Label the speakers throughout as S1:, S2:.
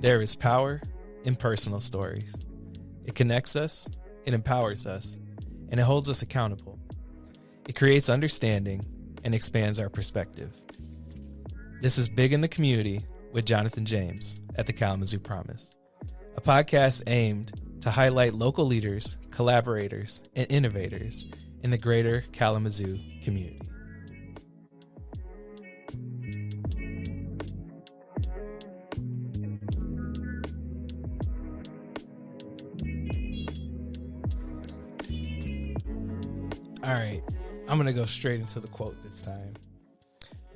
S1: There is power in personal stories. It connects us, it empowers us, and it holds us accountable. It creates understanding and expands our perspective. This is Big in the Community with Jonathan James at the Kalamazoo Promise, a podcast aimed to highlight local leaders, collaborators, and innovators in the greater Kalamazoo community. All right, I'm going to go straight into the quote this time.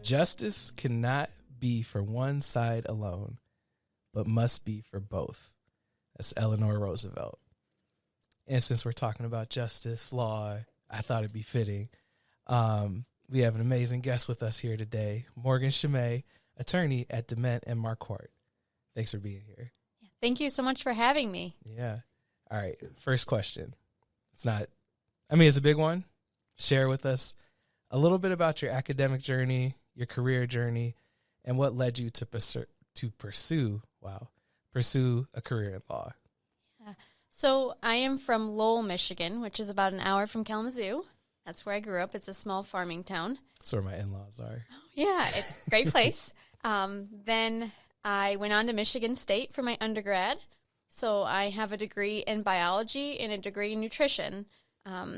S1: Justice cannot be for one side alone, but must be for both. That's Eleanor Roosevelt. And since we're talking about justice, law, I thought it'd be fitting. We have an amazing guest with us here today, Morgan Scime, attorney at Dement Marquardt. Thanks for being here.
S2: Thank you so much for having me.
S1: Yeah. All right, first question. It's a big one. Share with us a little bit about your academic journey, your career journey, and what led you to pursue a career in law.
S2: Yeah. So I am from Lowell, Michigan, which is about an hour from Kalamazoo. That's where I grew up. It's a small farming town.
S1: That's where my in-laws are.
S2: Yeah, it's a great place. Then I went on to Michigan State for my undergrad. So I have a degree in biology and a degree in nutrition.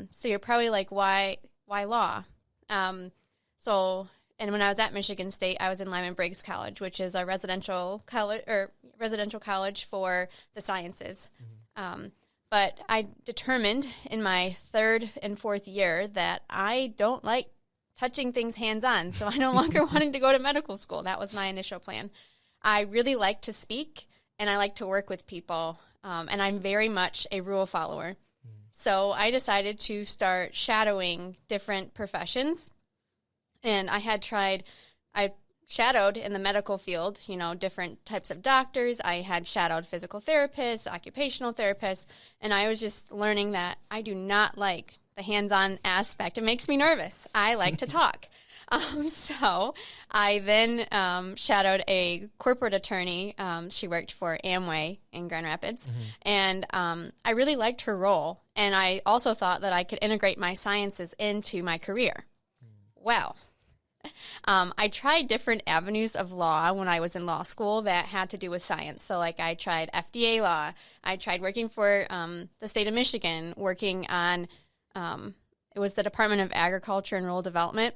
S2: So you're probably like, why law? And when I was at Michigan State, I was in Lyman Briggs College, which is a residential college for the sciences. Mm-hmm. But I determined in my third and fourth year that I don't like touching things hands-on, so I no longer wanted to go to medical school. That was my initial plan. I really like to speak, and I like to work with people, and I'm very much a rule follower. So I decided to start shadowing different professions, and I shadowed in the medical field, different types of doctors. I had shadowed physical therapists, occupational therapists, and I was just learning that I do not like the hands-on aspect. It makes me nervous. I like to talk. So I then shadowed a corporate attorney. She worked for Amway in Grand Rapids, mm-hmm. and I really liked her role. And I also thought that I could integrate my sciences into my career. Well, I tried different avenues of law when I was in law school that had to do with science. So like I tried FDA law. I tried working for the state of Michigan, working on, it was the Department of Agriculture and Rural Development,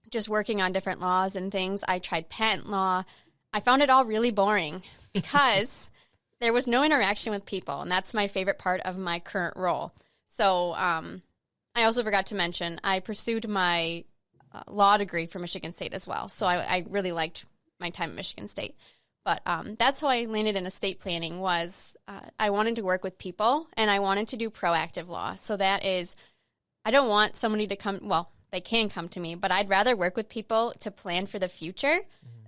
S2: just working on different laws and things. I tried patent law. I found it all really boring because there was no interaction with people, and that's my favorite part of my current role. So I also forgot to mention I pursued my law degree from Michigan State as well. So I really liked my time at Michigan State. But that's how I landed in estate planning was I wanted to work with people, and I wanted to do proactive law. So that is, I don't want somebody to come, well, they can come to me, but I'd rather work with people to plan for the future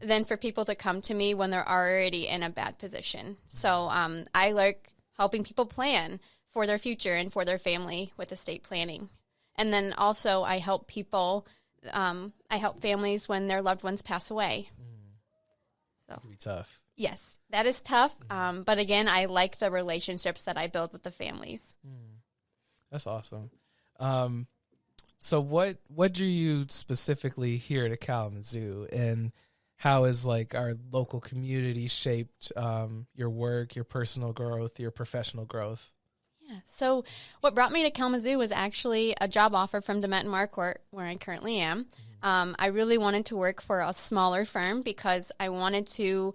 S2: than for people to come to me when they're already in a bad position. So I like helping people plan for their future and for their family with estate planning. And then also I help people, I help families when their loved ones pass away. So
S1: that can be tough.
S2: Yes, that is tough. But again, I like the relationships that I build with the families.
S1: That's awesome. So what drew you specifically here to Kalamazoo, and how is like our local community shaped your work, your personal growth, your professional growth?
S2: Yeah. So what brought me to Kalamazoo was actually a job offer from Dement Marquardt, where I currently am. I really wanted to work for a smaller firm because I wanted to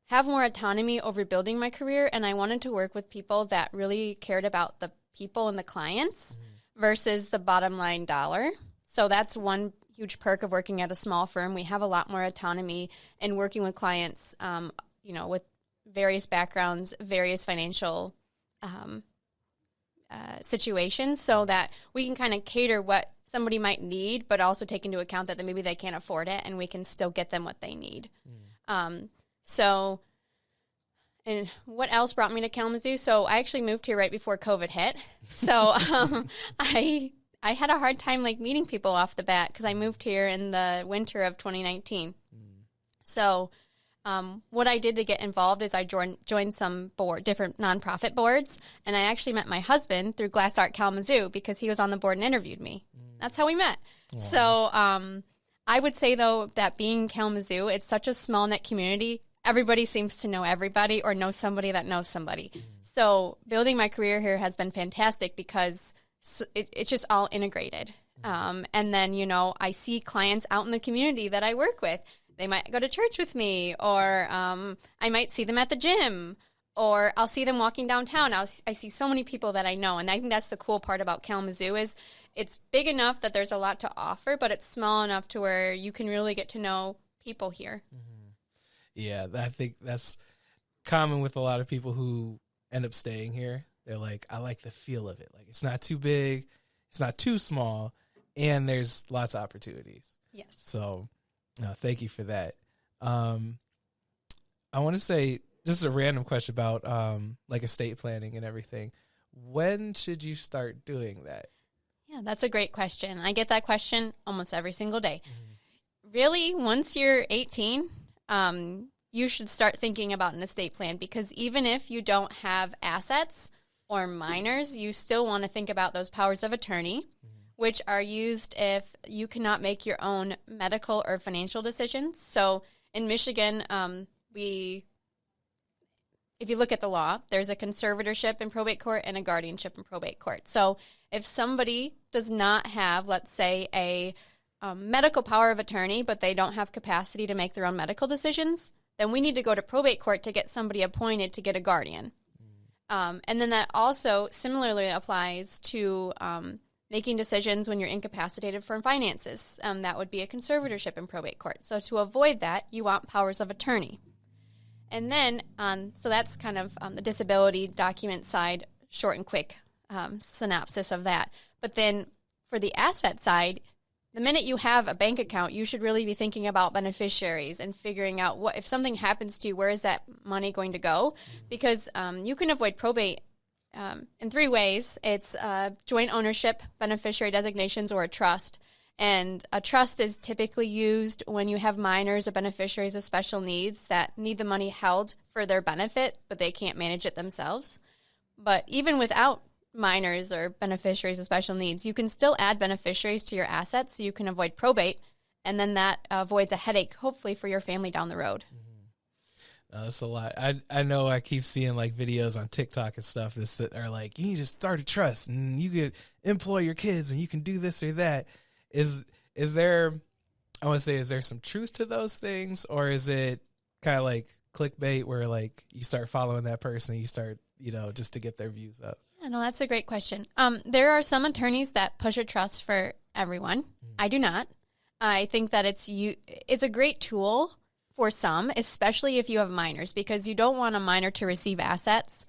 S2: have more autonomy over building my career, and I wanted to work with people that really cared about the people and the clients versus the bottom line dollar. So that's one huge perk of working at a small firm. We have a lot more autonomy in working with clients, with various backgrounds, various financial situations, so that we can kind of cater what somebody might need, but also take into account that maybe they can't afford it, and we can still get them what they need. And what else brought me to Kalamazoo? So I actually moved here right before COVID hit. So I had a hard time meeting people off the bat because I moved here in the winter of 2019. So What I did to get involved is I joined some different nonprofit boards, and I actually met my husband through Glass Art Kalamazoo because he was on the board and interviewed me. That's how we met. Wow. So I would say, though, that being in Kalamazoo, it's such a small-knit community. Everybody seems to know everybody or know somebody that knows somebody. So building my career here has been fantastic because it's just all integrated. And then, I see clients out in the community that I work with. They might go to church with me, or I might see them at the gym, or I'll see them walking downtown. I see so many people that I know, and I think that's the cool part about Kalamazoo is it's big enough that there's a lot to offer, but it's small enough to where you can really get to know people here.
S1: Mm-hmm. Yeah, I think that's common with a lot of people who end up staying here. They're like, I like the feel of it. Like, it's not too big, it's not too small, and there's lots of opportunities.
S2: Yes.
S1: So, no, thank you for that. I want to say just a random question about like estate planning and everything. When should you start doing that?
S2: Yeah, that's a great question. I get that question almost every single day. Mm-hmm. Really, once you're 18, you should start thinking about an estate plan because even if you don't have assets or minors, you still want to think about those powers of attorney, which are used if you cannot make your own medical or financial decisions. So in Michigan, if you look at the law, there's a conservatorship in probate court and a guardianship in probate court. So if somebody does not have, let's say, a medical power of attorney, but they don't have capacity to make their own medical decisions, then we need to go to probate court to get somebody appointed to get a guardian. And then that also similarly applies to making decisions when you're incapacitated from finances. That would be a conservatorship in probate court. So to avoid that, you want powers of attorney. And then, so that's kind of the disability document side, short and quick synopsis of that. But then for the asset side, the minute you have a bank account, you should really be thinking about beneficiaries and figuring out what if something happens to you, where is that money going to go? Because you can avoid probate in three ways. It's joint ownership, beneficiary designations, or a trust. And a trust is typically used when you have minors or beneficiaries with special needs that need the money held for their benefit, but they can't manage it themselves. But even without minors or beneficiaries with special needs, you can still add beneficiaries to your assets so you can avoid probate, and then that avoids a headache, hopefully, for your family down the road.
S1: That's a lot. I know I keep seeing like videos on TikTok and stuff that are like, you need to start a trust and you could employ your kids and you can do this or that. Is there, I want to say, is there some truth to those things, or is it kind of like clickbait where like you start following that person and you start, just to get their views up?
S2: Yeah, no, that's a great question. There are some attorneys that push a trust for everyone. I do not. I think that it's a great tool for some, especially if you have minors, because you don't want a minor to receive assets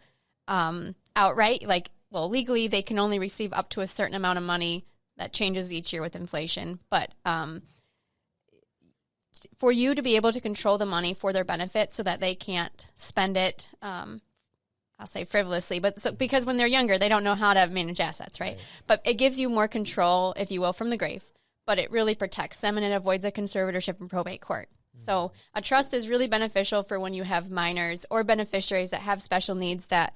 S2: outright. Legally, they can only receive up to a certain amount of money. That changes each year with inflation. But for you to be able to control the money for their benefit so that they can't spend it, I'll say frivolously, because when they're younger, they don't know how to manage assets, right? But it gives you more control, if you will, from the grave. But it really protects them, and it avoids a conservatorship in probate court. So a trust is really beneficial for when you have minors or beneficiaries that have special needs that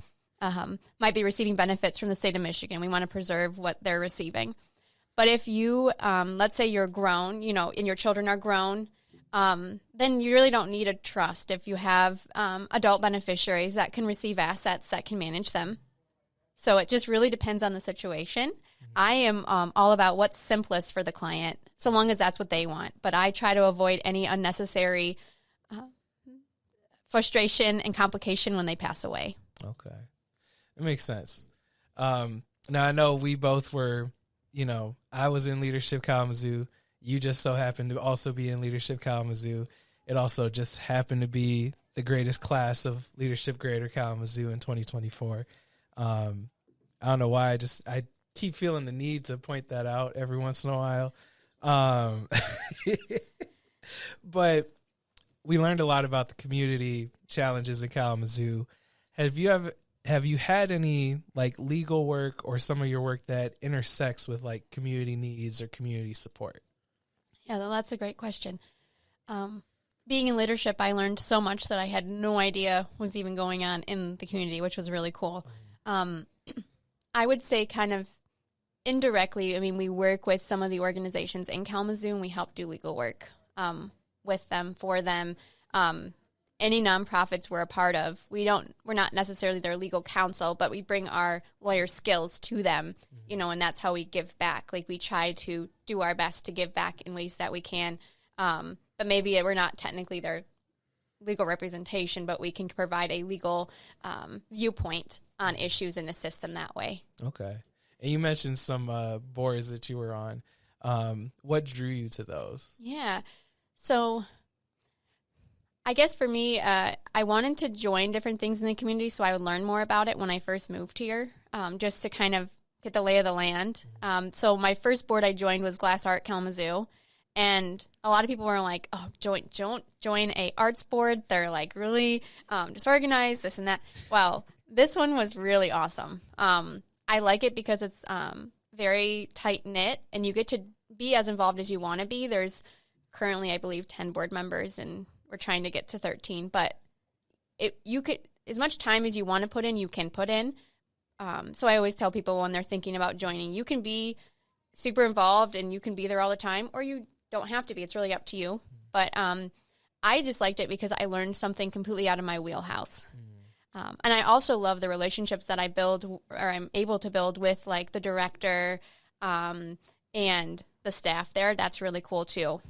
S2: might be receiving benefits from the state of Michigan. We want to preserve what they're receiving. But if you, let's say you're grown, and your children are grown, then you really don't need a trust if you have adult beneficiaries that can receive assets that can manage them. So it just really depends on the situation. I am all about what's simplest for the client, so long as that's what they want. But I try to avoid any unnecessary frustration and complication when they pass away.
S1: Okay. It makes sense. Now, I know we both were, I was in Leadership Kalamazoo. You just so happened to also be in Leadership Kalamazoo. It also just happened to be the greatest class of Leadership Greater Kalamazoo in 2024. I don't know why. I keep feeling the need to point that out every once in a while. But we learned a lot about the community challenges in Kalamazoo. Have you had any like legal work or some of your work that intersects with like community needs or community support?
S2: Yeah, well, that's a great question. being in leadership, I learned so much that I had no idea was even going on in the community, which was really cool. I would say kind of indirectly, I mean, we work with some of the organizations in Kalamazoo, and we help do legal work with them, for them. Any nonprofits we're a part of, we're not necessarily their legal counsel, but we bring our lawyer skills to them, you know, and that's how we give back. Like, we try to do our best to give back in ways that we can. But maybe we're not technically their legal representation, but we can provide a legal viewpoint on issues and assist them that way.
S1: Okay. And you mentioned some boards that you were on. What drew you to those?
S2: Yeah. So I guess for me, I wanted to join different things in the community so I would learn more about it when I first moved here, just to kind of get the lay of the land. So my first board I joined was Glass Art Kalamazoo. And a lot of people were like, oh, don't join a arts board. They're like really disorganized, this and that. Well, this one was really awesome. I like it because it's very tight-knit, and you get to be as involved as you want to be. There's currently, I believe, 10 board members, and we're trying to get to 13. But you could, as much time as you want to put in, you can put in. So I always tell people when they're thinking about joining, you can be super involved and you can be there all the time, or you don't have to be. It's really up to you. But I just liked it because I learned something completely out of my wheelhouse. And I also love the relationships that I build, or I'm able to build with, like, the director and the staff there. That's really cool too.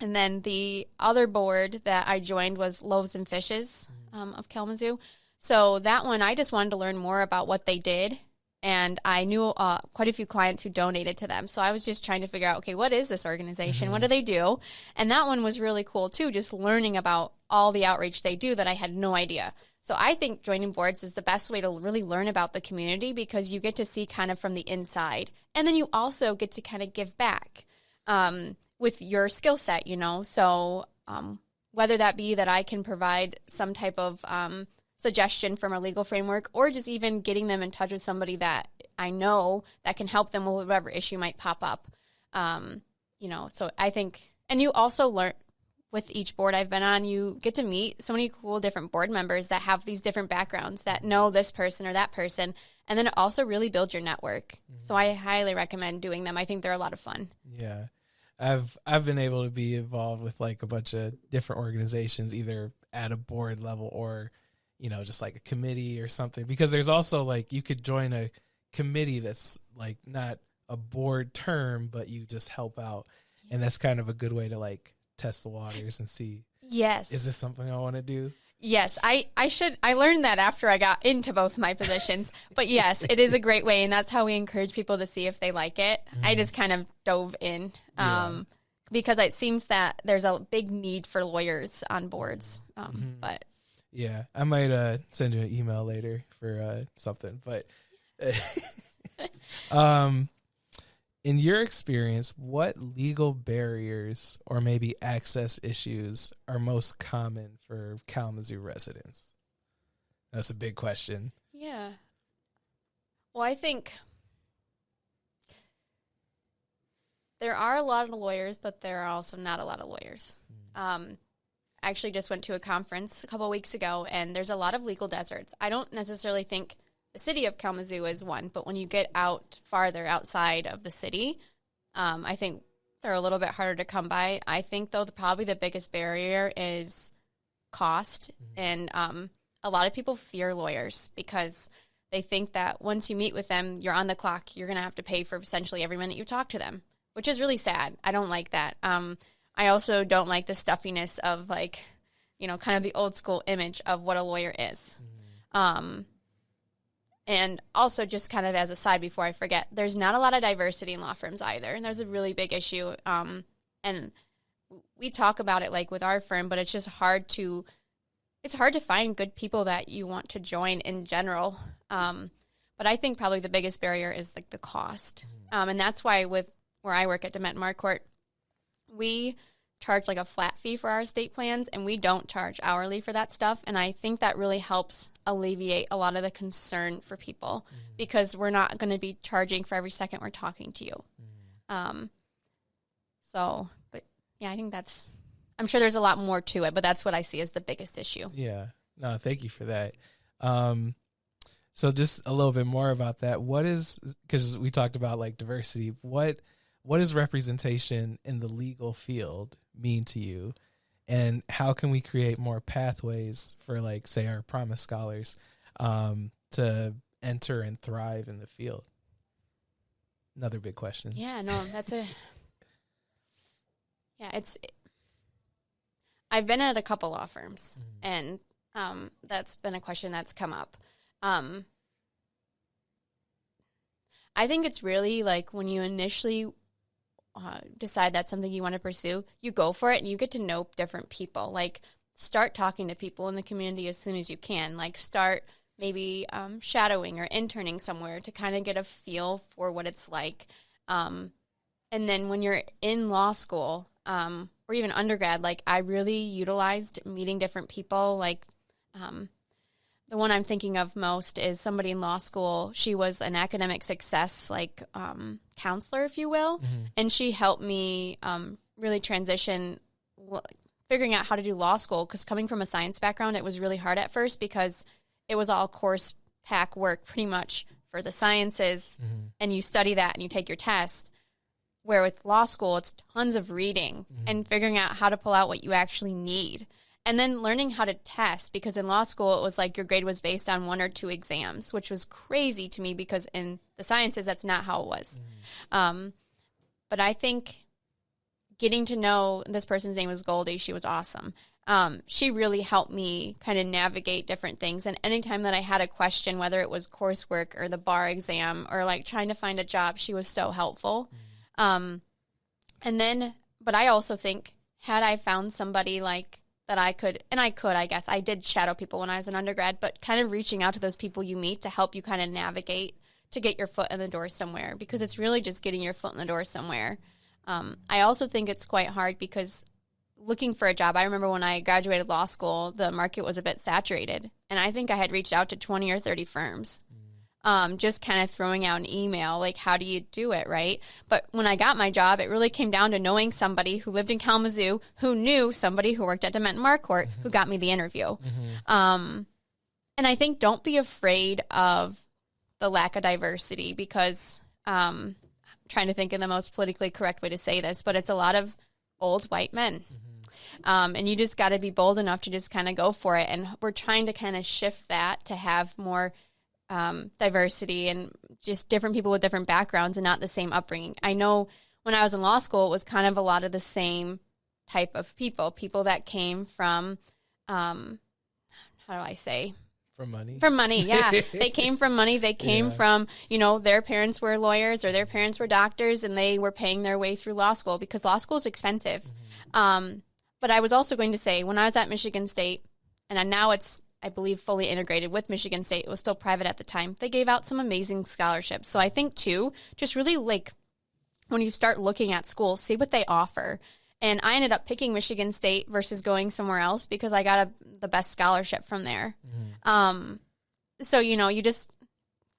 S2: And then the other board that I joined was Loaves and Fishes of Kalamazoo. So that one, I just wanted to learn more about what they did. And I knew quite a few clients who donated to them. So I was just trying to figure out, okay, what is this organization? What do they do? And that one was really cool too, just learning about all the outreach they do that I had no idea. So I think joining boards is the best way to really learn about the community, because you get to see kind of from the inside. And then you also get to kind of give back with your skill set, you know. So whether that be that I can provide some type of suggestion from a legal framework, or just even getting them in touch with somebody that I know that can help them with whatever issue might pop up. You know, so I think, and you also learn with each board I've been on, you get to meet so many cool different board members that have these different backgrounds, that know this person or that person, and then it also really builds your network. So I highly recommend doing them. I think they're a lot of fun.
S1: Yeah. I've been able to be involved with, like, a bunch of different organizations, either at a board level or, you know, just like a committee or something, because there's also, like, you could join a committee that's, like, not a board term, but you just help out. And that's kind of a good way to, like, test the waters and see,
S2: yes,
S1: is this something I want to do?
S2: Yes, I learned that after I got into both my positions. But yes, it is a great way, and that's how we encourage people to see if they like it. I just kind of dove in because it seems that there's a big need for lawyers on boards. But
S1: yeah, I might send you an email later for something. But in your experience, what legal barriers or maybe access issues are most common for Kalamazoo residents? That's a big question.
S2: Yeah. Well, I think there are a lot of lawyers, but there are also not a lot of lawyers. I actually just went to a conference a couple of weeks ago, and there's a lot of legal deserts. I don't necessarily think the city of Kalamazoo is one, but when you get out farther outside of the city, I think they're a little bit harder to come by. I think, though, probably the biggest barrier is cost. And a lot of people fear lawyers because they think that once you meet with them, you're on the clock. You're going to have to pay for essentially every minute you talk to them, which is really sad. I don't like that. I also don't like the stuffiness of, like, you know, kind of the old school image of what a lawyer is. And also, just kind of as a side before I forget, there's not a lot of diversity in law firms either. And there's a really big issue. And we talk about it, like, with our firm, but it's just hard to find good people that you want to join in general. But I think probably the biggest barrier is, like, the cost. And that's why with where I work at Dement Marquardt, we charge, like, a flat fee for our estate plans, and we don't charge hourly for that stuff. And I think that really helps alleviate a lot of the concern for people because we're not going to be charging for every second we're talking to you. But yeah, I think that's I'm sure there's a lot more to it, but that's what I see as the biggest issue.
S1: Yeah. No, thank you for that. So just a little bit more about that. What is, because we talked about like diversity, what does representation in the legal field mean to you? And how can we create more pathways for, like, say, our Promise Scholars to enter and thrive in the field? Another big question.
S2: Yeah, no, I've been at a couple law firms, and that's been a question that's come up. I think it's really like when you initially decide that's something you want to pursue, you go for it and you get to know different people. Like, start talking to people in the community as soon as you can. Like, start maybe shadowing or interning somewhere to kind of get a feel for what it's like. And then when you're in law school or even undergrad, like, I really utilized meeting different people. Like, the one I'm thinking of most is somebody in law school. She was an academic success, like, counselor, if you will, and she helped me really transition figuring out how to do law school, because coming from a science background, it was really hard at first because it was all course pack work pretty much for the sciences, and you study that and you take your test. Where with law school, it's tons of reading and figuring out how to pull out what you actually need. And then learning how to test, because in law school, it was like your grade was based on 1 or 2 exams, which was crazy to me because in the sciences, that's not how it was. But I think getting to know, this person's name was Goldie. She was awesome. She really helped me kind of navigate different things. And anytime that I had a question, whether it was coursework or the bar exam or like trying to find a job, she was so helpful. And then, but I also think, had I found somebody like that I guess I did shadow people when I was an undergrad, but kind of reaching out to those people you meet to help you kind of navigate to get your foot in the door somewhere, because it's really just getting your foot in the door somewhere. I also think it's quite hard because looking for a job, I remember when I graduated law school, the market was a bit saturated, and I think I had reached out to 20 or 30 firms. Just kind of throwing out an email, like, how do you do it, right? But when I got my job, it really came down to knowing somebody who lived in Kalamazoo, who knew somebody who worked at Dement Marquardt, who got me the interview. And I think don't be afraid of the lack of diversity, because I'm trying to think of the most politically correct way to say this, but it's a lot of old white men. And you just got to be bold enough to just kind of go for it. And we're trying to kind of shift that to have more diversity and just different people with different backgrounds and not the same upbringing. I know when I was in law school, it was kind of a lot of the same type of people that came from, how do I say?
S1: From money.
S2: From money, yeah. They came from money. They came from, their parents were lawyers or their parents were doctors, and they were paying their way through law school because law school is expensive. But I was also going to say, when I was at Michigan State, and now it's, I believe, fully integrated with Michigan State. It was still private at the time. They gave out some amazing scholarships. So I think, too, just really, like, when you start looking at schools, see what they offer. And I ended up picking Michigan State versus going somewhere else because I got the best scholarship from there. So, you just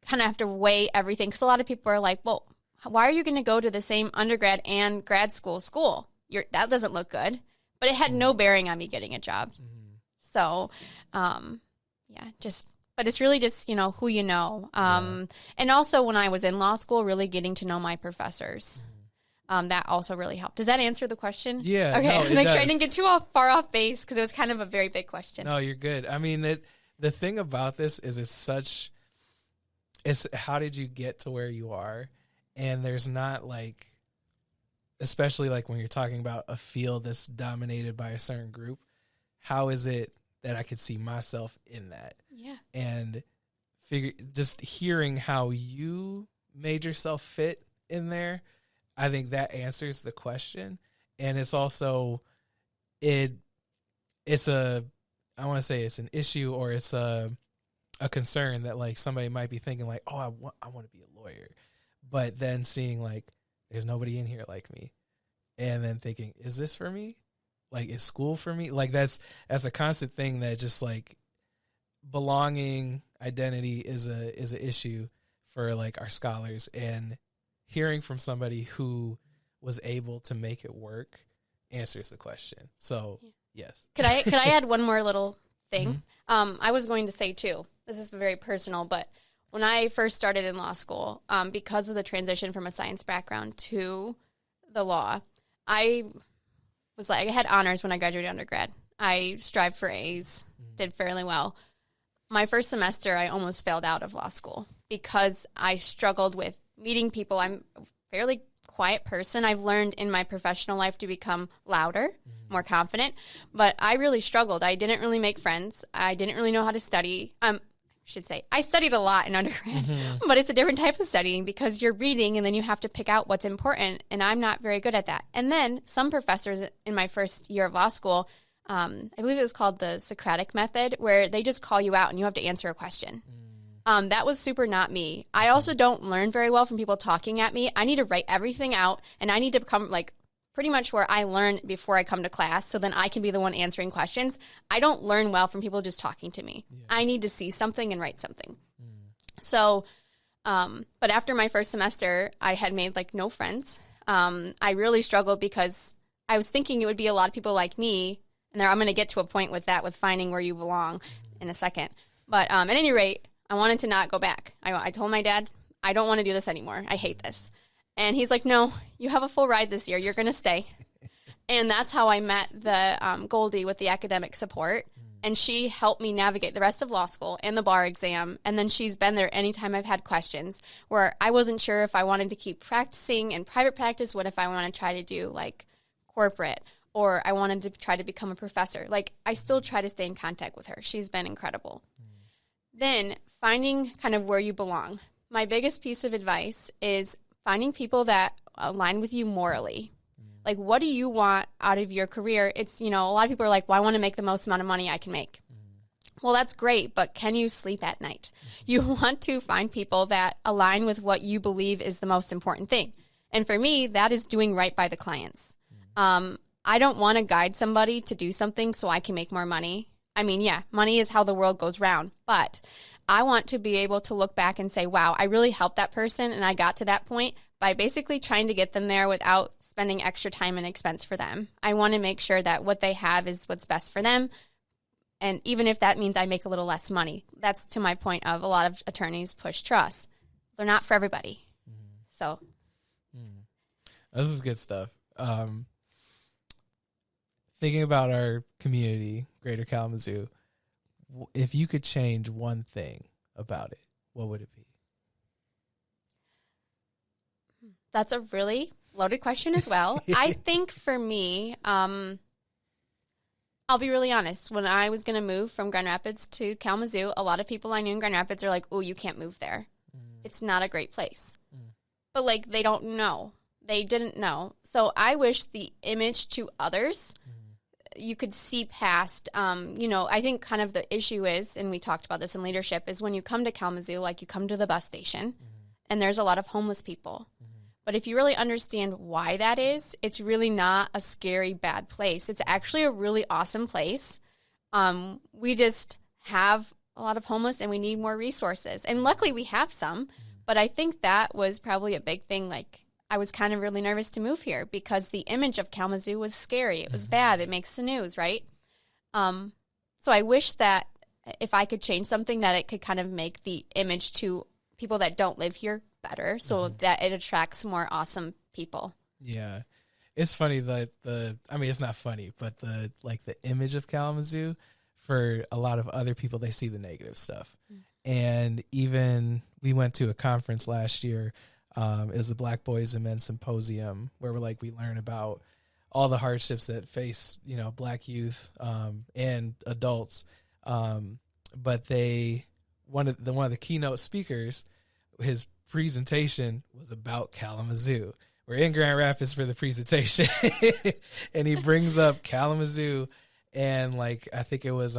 S2: kind of have to weigh everything, because a lot of people are like, well, why are you going to go to the same undergrad and grad school? That doesn't look good. But it had no bearing on me getting a job. So, but it's really just, who you know. And also when I was in law school, really getting to know my professors. That also really helped. Does that answer the question?
S1: Yeah.
S2: Okay.
S1: No,
S2: Make sure I didn't get too far off base, because it was kind of a very big question.
S1: No, you're good. I mean, the thing about this is it's how did you get to where you are? And there's not, like, especially like when you're talking about a field that's dominated by a certain group, how is it that I could see myself in that?
S2: Yeah.
S1: And just hearing how you made yourself fit in there, I think that answers the question. And it's also, I want to say it's an issue, or it's a concern that, like, somebody might be thinking like, oh, I want to be a lawyer. But then seeing, like, there's nobody in here like me. And then thinking, is this for me? Like, is school for me? Like, that's a constant thing that just, like, belonging, identity is an issue for, like, our scholars. And hearing from somebody who was able to make it work answers the question. So yes.
S2: Could I add one more little thing? I was going to say too, this is very personal, but when I first started in law school, because of the transition from a science background to the law, I had honors when I graduated undergrad. I strived for A's, did fairly well. My first semester, I almost failed out of law school because I struggled with meeting people. I'm a fairly quiet person. I've learned in my professional life to become louder, more confident, but I really struggled. I didn't really make friends. I didn't really know how to study. I studied a lot in undergrad, but it's a different type of studying because you're reading and then you have to pick out what's important, and I'm not very good at that. And then some professors in my first year of law school, I believe it was called the Socratic method, where they just call you out and you have to answer a question. That was super not me. I also don't learn very well from people talking at me. I need to write everything out, and I need to become pretty much where I learn before I come to class, so then I can be the one answering questions. I don't learn well from people just talking to me. Yeah. I need to see something and write something. So, but after my first semester, I had made no friends. I really struggled because I was thinking it would be a lot of people like me, and I'm going to get to a point with that, with finding where you belong in a second. But at any rate, I wanted to not go back. I told my dad, I don't want to do this anymore. I hate this. And he's like, no, you have a full ride this year. You're going to stay. And that's how I met the Goldie with the academic support. And she helped me navigate the rest of law school and the bar exam. And then she's been there anytime I've had questions where I wasn't sure if I wanted to keep practicing in private practice. What if I want to try to do corporate, or I wanted to try to become a professor? I still try to stay in contact with her. She's been incredible. Then finding kind of where you belong. My biggest piece of advice is finding people that align with you morally. What do you want out of your career? It's, a lot of people are like, well, I want to make the most amount of money I can make. Well, that's great, but can you sleep at night? You want to find people that align with what you believe is the most important thing. And for me, that is doing right by the clients. I don't want to guide somebody to do something so I can make more money. I mean, yeah, money is how the world goes round, but I want to be able to look back and say, wow, I really helped that person, and I got to that point by basically trying to get them there without spending extra time and expense for them. I want to make sure that what they have is what's best for them, and even if that means I make a little less money. That's to my point of a lot of attorneys push trust. They're not for everybody. So.
S1: This is good stuff. Thinking about our community, Greater Kalamazoo, if you could change one thing about it, what would it be?
S2: That's a really loaded question as well. I think for me, I'll be really honest. When I was going to move from Grand Rapids to Kalamazoo, a lot of people I knew in Grand Rapids are like, oh, you can't move there. It's not a great place. But they don't know. They didn't know. So I wish the image to others you could see past, I think kind of the issue is, and we talked about this in leadership, is when you come to Kalamazoo, you come to the bus station, and there's a lot of homeless people. But if you really understand why that is, it's really not a scary, bad place. It's actually a really awesome place. We just have a lot of homeless, and we need more resources. And luckily, we have some. But I think that was probably a big thing, I was kind of really nervous to move here because the image of Kalamazoo was scary. It was bad. It makes the news, right? So I wish that if I could change something, that it could kind of make the image to people that don't live here better so that it attracts more awesome people.
S1: Yeah. It's funny that it's not funny, but the image of Kalamazoo, for a lot of other people, they see the negative stuff. And even we went to a conference last year, is the Black Boys and Men Symposium, where we learn about all the hardships that face, Black youth and adults. But one of the keynote speakers, his presentation was about Kalamazoo. We're in Grand Rapids for the presentation, and he brings up Kalamazoo, and I think it was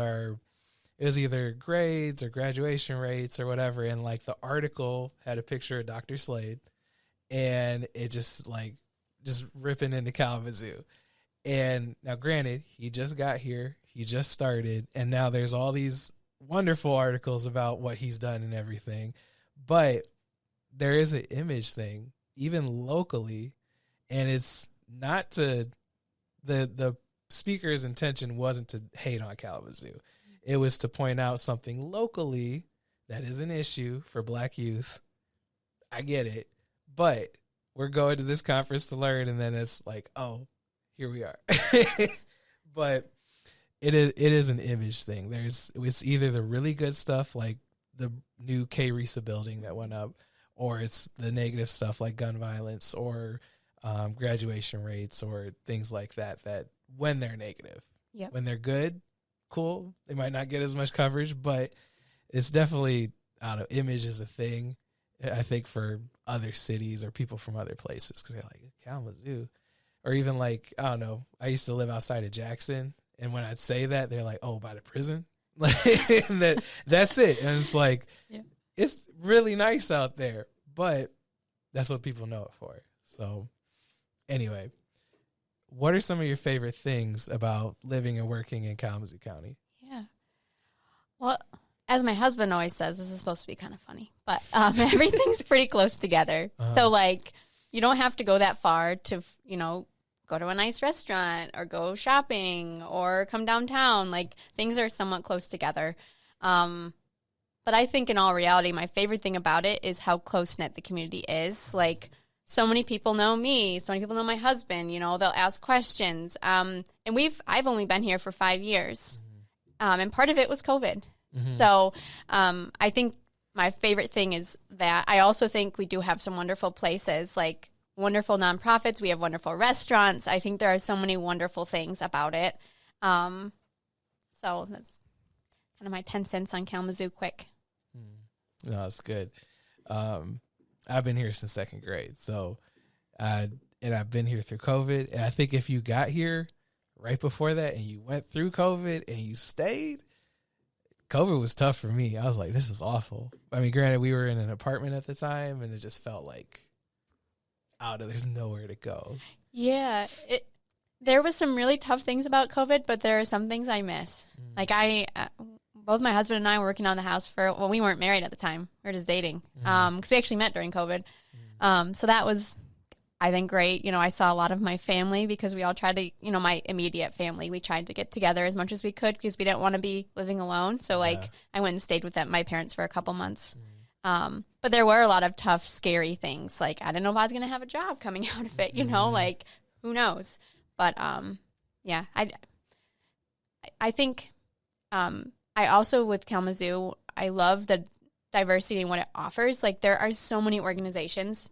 S1: either grades or graduation rates or whatever. And the article had a picture of Dr. Slade, and it just ripping into Kalamazoo. And now granted, he just got here, he just started, and now there's all these wonderful articles about what he's done and everything. But there is an image thing, even locally, and it's not to the speaker's intention wasn't to hate on Kalamazoo. It was to point out something locally that is an issue for Black youth. I get it, but we're going to this conference to learn, and then it's like, oh, here we are. But it is an image thing. It's either the really good stuff like the new K-RISA building that went up, or it's the negative stuff like gun violence or graduation rates or things like that, that when they're negative.
S2: Yep.
S1: When they're good, cool. They might not get as much coverage, but it's definitely, I don't know, image is a thing, I think, for other cities or people from other places, because they're like, Kalamazoo. Or even like, I don't know, I used to live outside of Jackson, and when I'd say that, they're like, oh, by the prison? Like, that's it. And it's like, yeah, it's really nice out there, but that's what people know it for. So anyway, what are some of your favorite things about living and working in Kalamazoo County?
S2: Yeah. Well, as my husband always says, this is supposed to be kind of funny, but everything's pretty close together. So, like, you don't have to go that far to, go to a nice restaurant or go shopping or come downtown. Like, things are somewhat close together. But I think in all reality, my favorite thing about it is how close-knit the community is. Like, so many people know me. So many people know my husband. They'll ask questions. And I've only been here for 5 years. And part of it was COVID. Mm-hmm. So I think my favorite thing is that I also think we do have some wonderful places, like wonderful nonprofits. We have wonderful restaurants. I think there are so many wonderful things about it. So that's kind of my 10 cents on Kalamazoo quick.
S1: No, that's good. I've been here since second grade. So, and I've been here through COVID. And I think if you got here right before that and you went through COVID and you stayed, COVID was tough for me. I was like, this is awful. I mean, granted, we were in an apartment at the time, and it just felt like there's nowhere to go. Yeah.
S2: There was some really tough things about COVID, but there are some things I miss. Like both my husband and I were working on the house we weren't married at the time. We were just dating. Because we actually met during COVID. So that was, I think, great. I saw a lot of my family because we all tried to, my immediate family, we tried to get together as much as we could because we didn't want to be living alone. So, I went and stayed with my parents for a couple months. But there were a lot of tough, scary things. Like, I didn't know if I was going to have a job coming out of it, like, who knows? But, yeah, I think I also, with Kalamazoo, I love the diversity and what it offers. Like, there are so many organizations.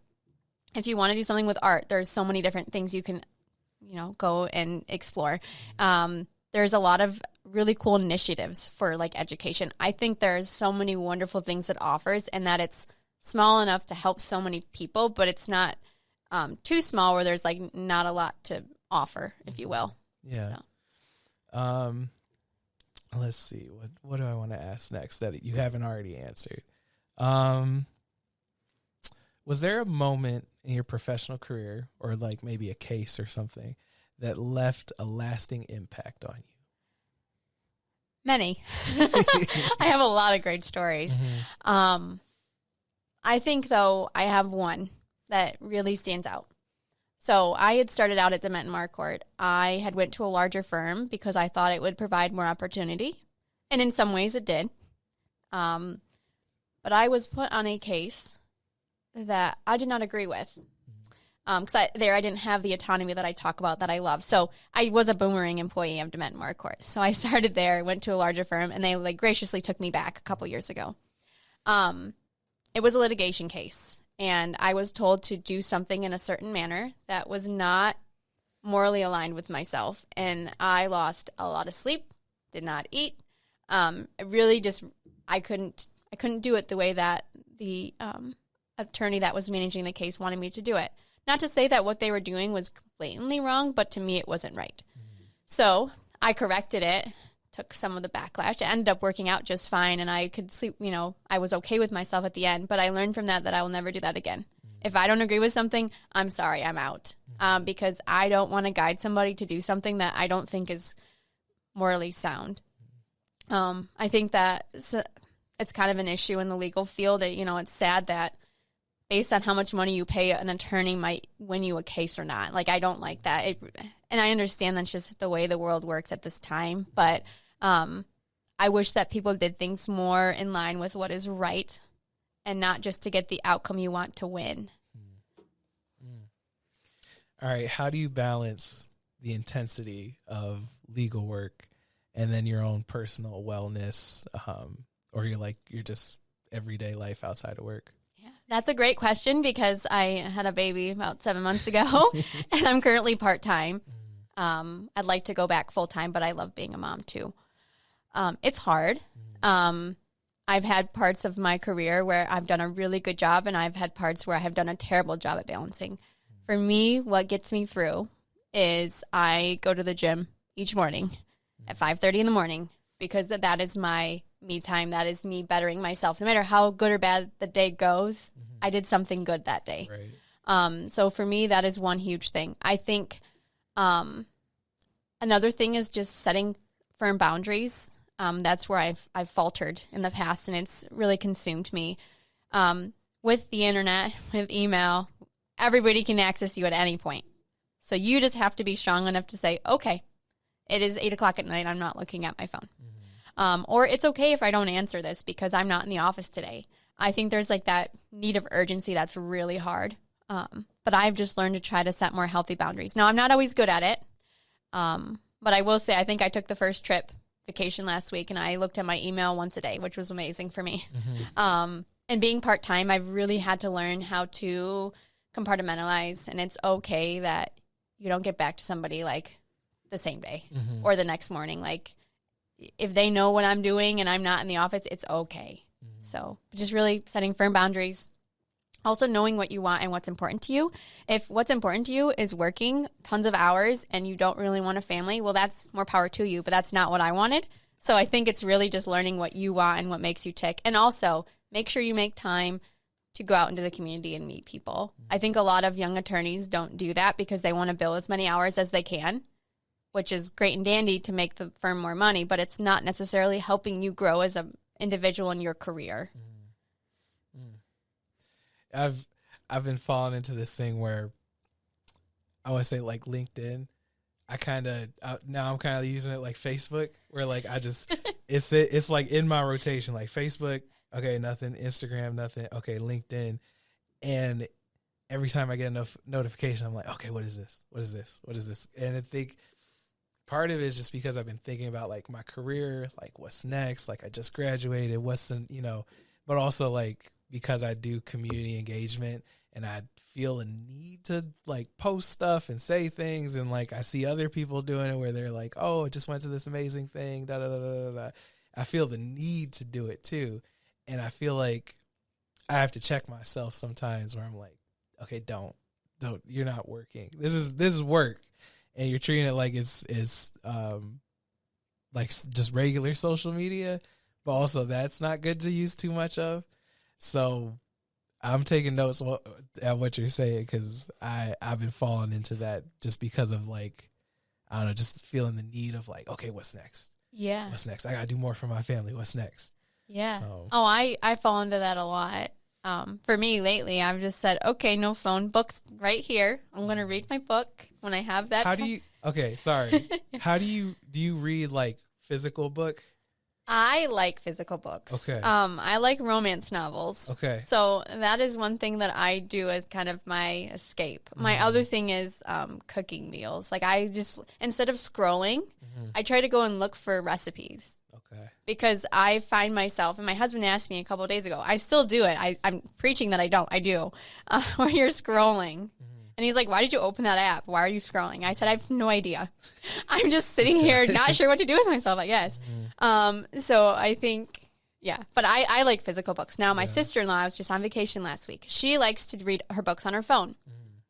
S2: If you want to do something with art, there's so many different things you can, go and explore. There's a lot of really cool initiatives for, like, education. I think there's so many wonderful things it offers, and that it's small enough to help so many people, but it's not too small where there's, like, not a lot to offer, if you will.
S1: Yeah. So. Let's see. What do I want to ask next that you haven't already answered? Was there a moment in your professional career, or like maybe a case or something, that left a lasting impact on you?
S2: Many. I have a lot of great stories. Mm-hmm. I think, though, I have one that really stands out. So I had started out at Dement Marquardt. I had went to a larger firm because I thought it would provide more opportunity, and in some ways it did. But I was put on a case that I did not agree with. Because I didn't have the autonomy that I talk about that I love. So I was a boomerang employee of Dement Marquardt. So I started there, went to a larger firm, and they graciously took me back a couple years ago. It was a litigation case, and I was told to do something in a certain manner that was not morally aligned with myself. And I lost a lot of sleep, did not eat. I couldn't do it the way that the attorney that was managing the case wanted me to do it. Not to say that what they were doing was blatantly wrong, but to me it wasn't right. Mm-hmm. So I corrected it, took some of the backlash. It ended up working out just fine, and I could sleep, I was okay with myself at the end, but I learned from that I will never do that again. Mm-hmm. If I don't agree with something, I'm sorry, I'm out. Mm-hmm. Because I don't want to guide somebody to do something that I don't think is morally sound. I think that it's kind of an issue in the legal field. It's sad that based on how much money you pay an attorney might win you a case or not. Like, I don't like that. And I understand that's just the way the world works at this time. But I wish that people did things more in line with what is right and not just to get the outcome you want to win.
S1: All right. How do you balance the intensity of legal work and then your own personal wellness, or your just everyday life outside of work?
S2: Yeah, that's a great question because I had a baby about 7 months ago and I'm currently part-time. I'd like to go back full-time, but I love being a mom too. It's hard. I've had parts of my career where I've done a really good job, and I've had parts where I have done a terrible job at balancing. For me, what gets me through is I go to the gym each morning at 5:30 in the morning because that is my me time. That is me bettering myself. No matter how good or bad the day goes, I did something good that day.
S1: Right.
S2: So for me, that is one huge thing. I think another thing is just setting firm boundaries. That's where I've faltered in the past, and it's really consumed me. With the internet, with email, everybody can access you at any point. So you just have to be strong enough to say, okay, it is 8 o'clock at night. I'm not looking at my phone. Or it's okay if I don't answer this because I'm not in the office today. I think there's like that need of urgency that's really hard. But I've just learned to try to set more healthy boundaries. Now, I'm not always good at it. But I will say, I think I took the first vacation last week, and I looked at my email once a day, which was amazing for me. And being part-time, I've really had to learn how to compartmentalize, and it's okay that you don't get back to somebody like the same day or the next morning. Like, if they know what I'm doing and I'm not in the office, it's okay. So just really setting firm boundaries. Also knowing what you want and what's important to you. If what's important to you is working tons of hours and you don't really want a family, well, that's more power to you, but that's not what I wanted. So I think it's really just learning what you want and what makes you tick. And also make sure you make time to go out into the community and meet people. I think a lot of young attorneys don't do that because they want to bill as many hours as they can, which is great and dandy to make the firm more money, but it's not necessarily helping you grow as an individual in your career.
S1: I've been falling into this thing where I would say like LinkedIn. Now I'm kind of using it like Facebook, where like I just it's like in my rotation, like Facebook, okay, nothing, Instagram, nothing, okay, LinkedIn, and every time I get a notification, I'm like, okay, what is this? What is this? What is this? And I think part of it is just because I've been thinking about like my career, like what's next, like I just graduated, but also like because I do community engagement and I feel a need to like post stuff and say things, and like I see other people doing it where they're like, oh, I just went to this amazing thing, da da da da da. I feel the need to do it too. And I feel like I have to check myself sometimes where I'm like, okay, don't, you're not working. This is work. And you're treating it like it's like just regular social media, but also that's not good to use too much of. So I'm taking notes at what you're saying because I've been falling into that just because of like, I don't know, just feeling the need of like, okay, what's next?
S2: Yeah.
S1: What's next? I got to do more for my family. What's next?
S2: Yeah.
S1: So.
S2: Oh, I fall into that a lot. For me lately, I've just said, okay, no phone, books right here. I'm going to read my book when I have that.
S1: How do you read like physical book?
S2: I like physical books.
S1: Okay.
S2: I like romance novels.
S1: Okay.
S2: So that is one thing that I do as kind of my escape. My other thing is cooking meals. Like I just, instead of scrolling, I try to go and look for recipes.
S1: Okay.
S2: Because I find myself, and my husband asked me a couple of days ago, I still do it. I'm preaching that I don't. I do. Where you're scrolling. And he's like, why did you open that app? Why are you scrolling? I said, I have no idea. I'm just sitting here not sure what to do with myself, I guess. So I think, yeah. But I like physical books. Now, my sister-in-law, I was just on vacation last week. She likes to read her books on her phone.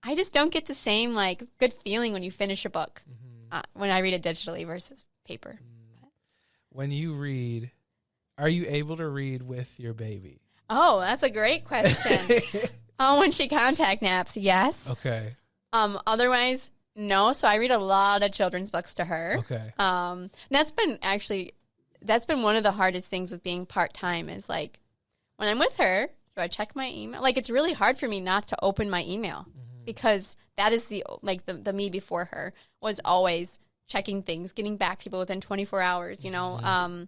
S2: I just don't get the same like good feeling when you finish a book when I read it digitally versus paper.
S1: When you read, are you able to read with your baby?
S2: Oh, that's a great question. Oh, when she contact naps, yes.
S1: Okay.
S2: Otherwise, no. So I read a lot of children's books to her.
S1: Okay.
S2: That's been one of the hardest things with being part-time is like when I'm with her, do I check my email? Like, it's really hard for me not to open my email because that is the me before her was always checking things, getting back to people within 24 hours, you know?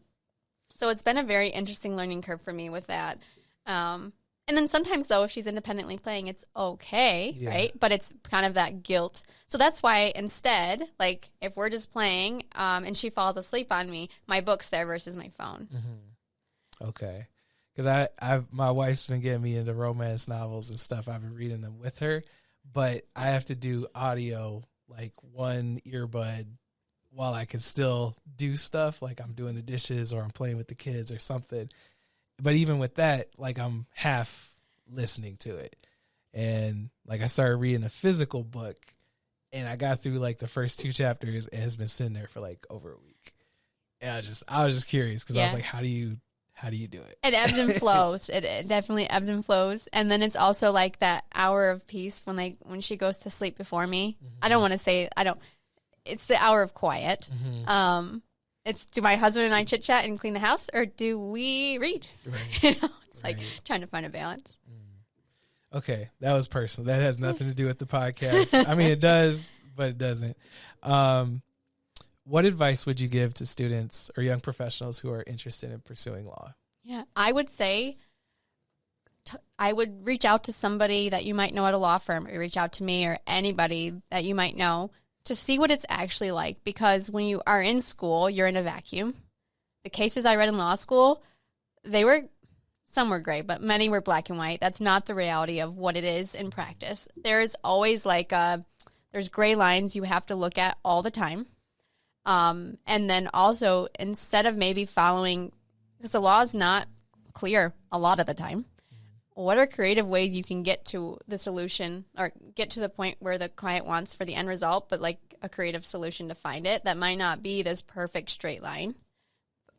S2: So it's been a very interesting learning curve for me with that. And then sometimes, though, if she's independently playing, it's okay, right? But it's kind of that guilt. So that's why instead, like, if we're just playing and she falls asleep on me, my book's there versus my phone.
S1: Okay. Because my wife's been getting me into romance novels and stuff. I've been reading them with her. But I have to do audio, like one earbud, while I can still do stuff. Like I'm doing the dishes or I'm playing with the kids or something. But even with that, like I'm half listening to it. And like I started reading a physical book and I got through like the first 2 chapters and it's been sitting there for like over a week. And I was just curious because I was like, how do you do it?
S2: It ebbs and flows. It definitely ebbs and flows. And then it's also like that hour of peace when she goes to sleep before me. I don't want to say it's the hour of quiet. It's do my husband and I chit chat and clean the house, or do we read? Right. You know, it's like trying to find a balance.
S1: Okay, that was personal. That has nothing to do with the podcast. I mean, it does, but it doesn't. What advice would you give to students or young professionals who are interested in pursuing law?
S2: Yeah, I would say I would reach out to somebody that you might know at a law firm, or reach out to me or anybody that you might know to see what it's actually like, because when you are in school, you're in a vacuum. The cases I read in law school, some were gray, but many were black and white. That's not the reality of what it is in practice. There's always there's gray lines you have to look at all the time. And then also, instead of maybe following, because the law is not clear a lot of the time, what are creative ways you can get to the solution or get to the point where the client wants for the end result, but like a creative solution to find it that might not be this perfect straight line.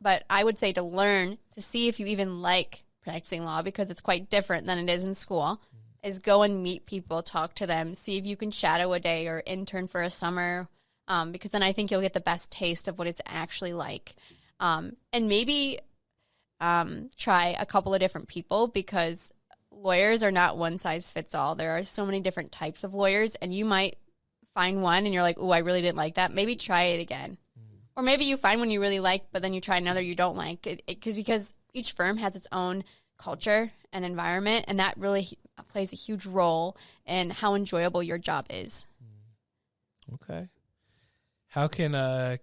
S2: But I would say to learn, to see if you even like practicing law, because it's quite different than it is in school, is go and meet people, talk to them, see if you can shadow a day or intern for a summer, because then I think you'll get the best taste of what it's actually like. And maybe try a couple of different people, because lawyers are not one size fits all. There are so many different types of lawyers, and you might find one and you're like, oh, I really didn't like that. Maybe try it again. Or maybe you find one you really like, but then you try another you don't like. Because each firm has its own culture and environment, and that really plays a huge role in how enjoyable your job is.
S1: Okay. How can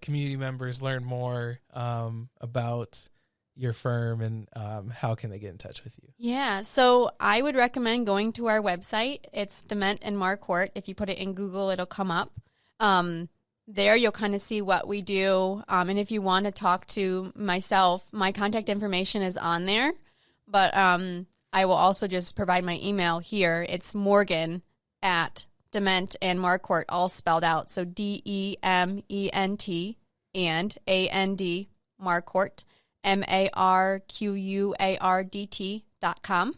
S1: community members learn more about your firm, and how can they get in touch with you?
S2: Yeah, so I would recommend going to our website. It's Dement Marquardt. If you put it in Google, it'll come up. There you'll kind of see what we do. And if you want to talk to myself, my contact information is on there. But I will also just provide my email here. It's Morgan at Dement and Marquardt, all spelled out. So DEMENT and AND Marquardt. MARQUARDT.com.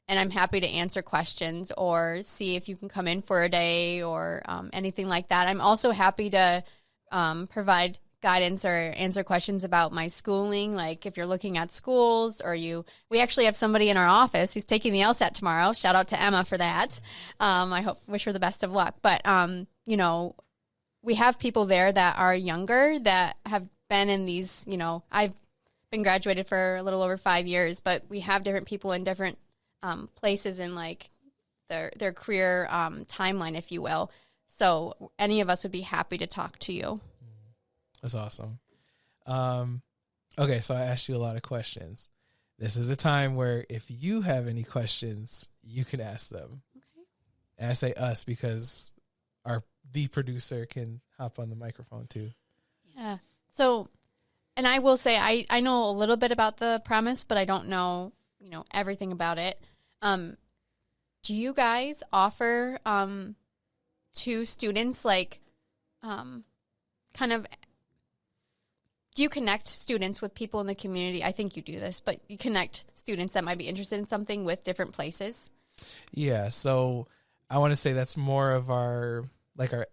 S2: And I'm happy to answer questions or see if you can come in for a day or anything like that. I'm also happy to provide guidance or answer questions about my schooling. Like if you're looking at schools, or we actually have somebody in our office who's taking the LSAT tomorrow. Shout out to Emma for that. Wish her the best of luck. But, we have people there that are younger that have been in these, I've been graduated for a little over 5 years, but we have different people in different places in like their career timeline, if you will. So any of us would be happy to talk to you.
S1: That's awesome. Okay, so I asked you a lot of questions. This is a time where if you have any questions, you can ask them. Okay. And I say us because the producer can hop on the microphone too.
S2: Yeah. So, and I will say I know a little bit about the premise, but I don't know, everything about it. Do you guys offer to students do you connect students with people in the community? I think you do this, but you connect students that might be interested in something with different places?
S1: Yeah, so I want to say that's more of our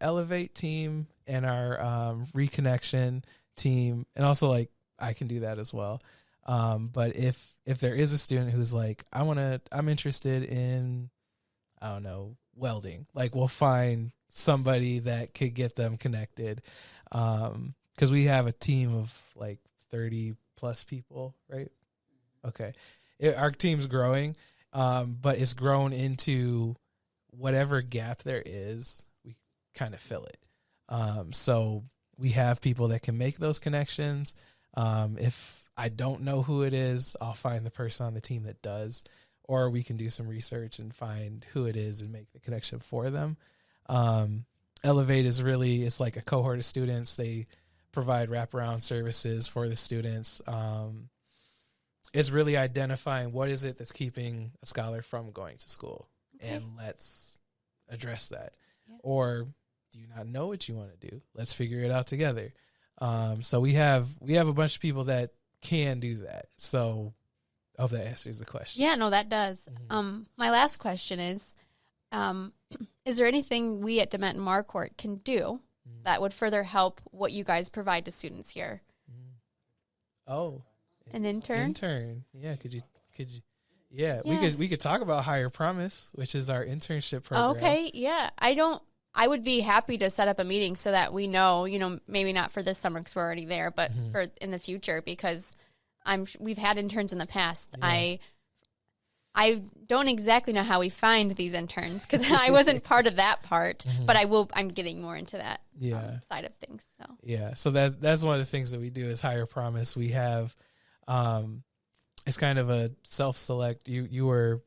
S1: Elevate team and our Reconnection team, and also I can do that as well. But if there is a student who's like, I'm interested in, I don't know, welding, like we'll find somebody that could get them connected. Because we have a team of like 30 plus people, right? Okay. Our team's growing, but it's grown into whatever gap there is, we kind of fill it. So we have people that can make those connections. If I don't know who it is, I'll find the person on the team that does, or we can do some research and find who it is and make the connection for them. Elevate is really, it's like a cohort of students. They provide wraparound services for the students. It's really identifying what is it that's keeping a scholar from going to school, and let's address that. Yeah. Or do you not know what you want to do? Let's figure it out together. So we have a bunch of people that can do that. So I hope that answers the question.
S2: Yeah, no, that does. My last question is there anything we at Dement Marquardt can do that would further help what you guys provide to students here?
S1: Oh,
S2: an intern?
S1: Intern. Yeah. Could you? Yeah. We could talk about Higher Promise, which is our internship program.
S2: Okay. Yeah. I would be happy to set up a meeting so that we know, maybe not for this summer because we're already there, but for in the future, because we've had interns in the past. Yeah. I don't exactly know how we find these interns because I wasn't part of that part, but I'm getting more into that side of things. So
S1: yeah, so that's one of the things that we do is Higher Promise. We have, it's kind of a self-select. One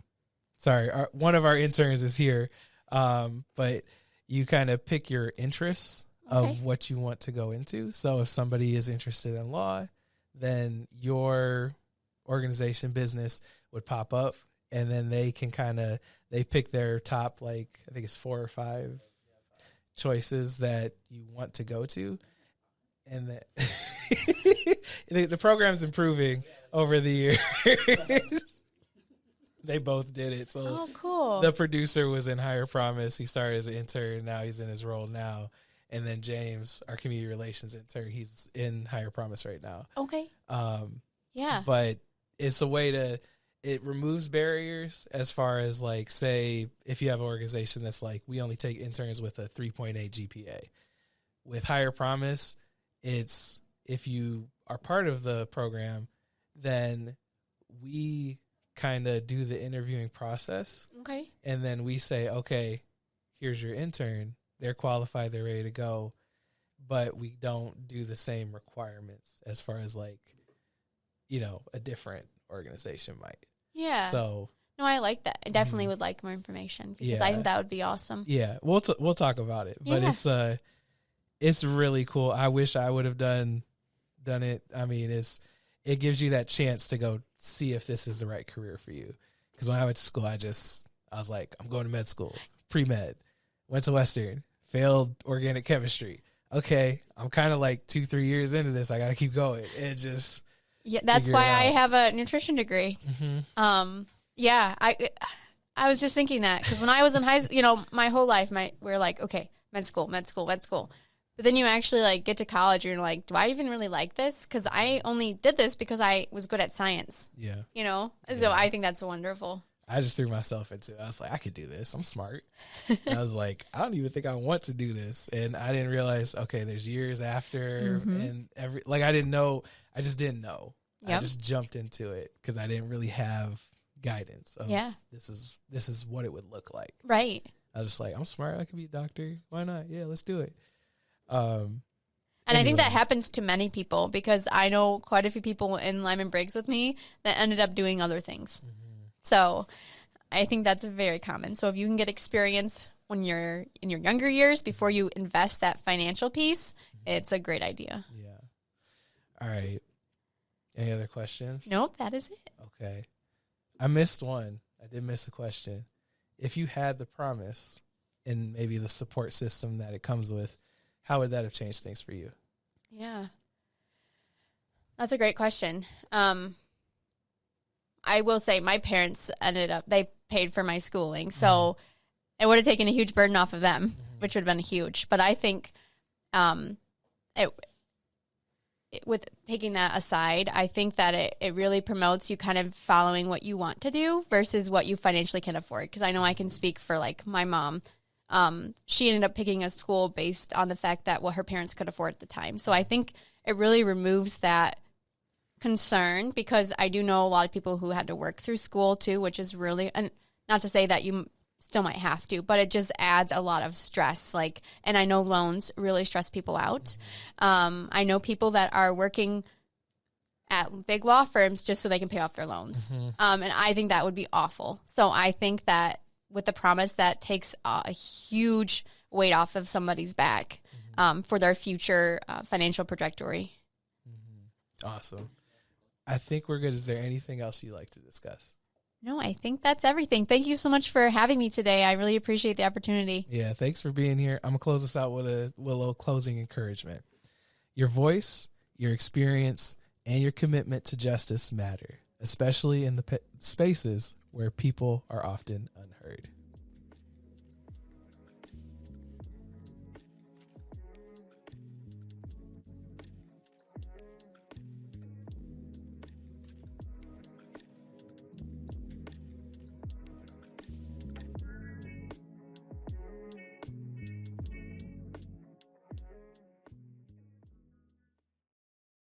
S1: of our interns is here, but you kind of pick your interests of what you want to go into. So if somebody is interested in law, then your organization business would pop up, and then they can they pick their top, like, I think it's 4 or 5 choices that you want to go to. And the program's improving over the years. They both did it. So
S2: cool.
S1: The producer was in Higher Promise. He started as an intern. Now he's in his role now. And then James, our community relations intern, he's in Higher Promise right now.
S2: Okay. Yeah.
S1: But it's a way it removes barriers as far as, like, say, if you have an organization that's like, we only take interns with a 3.8 GPA. With Higher Promise, it's, if you are part of the program, then we kind of do the interviewing process.
S2: Okay.
S1: And then we say, okay, here's your intern. They're qualified. They're ready to go. But we don't do the same requirements as far as, like, a different organization might.
S2: Yeah.
S1: So.
S2: No, I like that. I definitely would like more information because I think that would be awesome.
S1: Yeah. We'll talk about it. But it's really cool. I wish I would have done it. I mean, it gives you that chance to go see if this is the right career for you. Because when I went to school, I was like, I'm going to med school, pre-med, went to Western, failed organic chemistry. Okay, I'm kind of like 2-3 years into this. I got to keep going and just
S2: that's why I have a nutrition degree. Yeah, I was just thinking that because when I was in high school, my whole life, we're like, okay, med school. But then you actually, like, get to college and you're like, do I even really like this? Because I only did this because I was good at science.
S1: Yeah.
S2: So I think that's wonderful.
S1: I just threw myself into it. I was like, I could do this. I'm smart. And I was like, I don't even think I want to do this. And I didn't realize, okay, there's years after and I didn't know. I just didn't know. Yep. I just jumped into it because I didn't really have guidance of this is what it would look like.
S2: Right.
S1: I was just like, I'm smart. I could be a doctor. Why not? Yeah, let's do it.
S2: And I think that happens to many people because I know quite a few people in Lyman Briggs with me that ended up doing other things. So I think that's very common. So if you can get experience when you're in your younger years before you invest that financial piece, it's a great idea.
S1: Yeah. All right. Any other questions?
S2: Nope, that is it.
S1: Okay. I missed one. I did miss a question. If you had the promise and maybe the support system that it comes with, how would that have changed things for you?
S2: Yeah. That's a great question. I will say my parents they paid for my schooling, so it would have taken a huge burden off of them, which would have been huge. But I think it with taking that aside, I think that it really promotes you kind of following what you want to do versus what you financially can afford. Because I know I can speak for like my mom. She ended up picking a school based on the fact that what her parents could afford at the time. So I think it really removes that concern, because I do know a lot of people who had to work through school too, which is really, and not to say that you still might have to, but it just adds a lot of stress. Like, and I know loans really stress people out. I know people that are working at big law firms just so they can pay off their loans. And I think that would be awful. So I think that with the promise, that takes a huge weight off of somebody's back for their future financial trajectory.
S1: Awesome. I think we're good. Is there anything else you'd like to discuss?
S2: No, I think that's everything. Thank you so much for having me today. I really appreciate the opportunity.
S1: Yeah, thanks for being here. I'm going to close this out with a little closing encouragement. Your voice, your experience, and your commitment to justice matter, especially in the spaces where people are often unheard.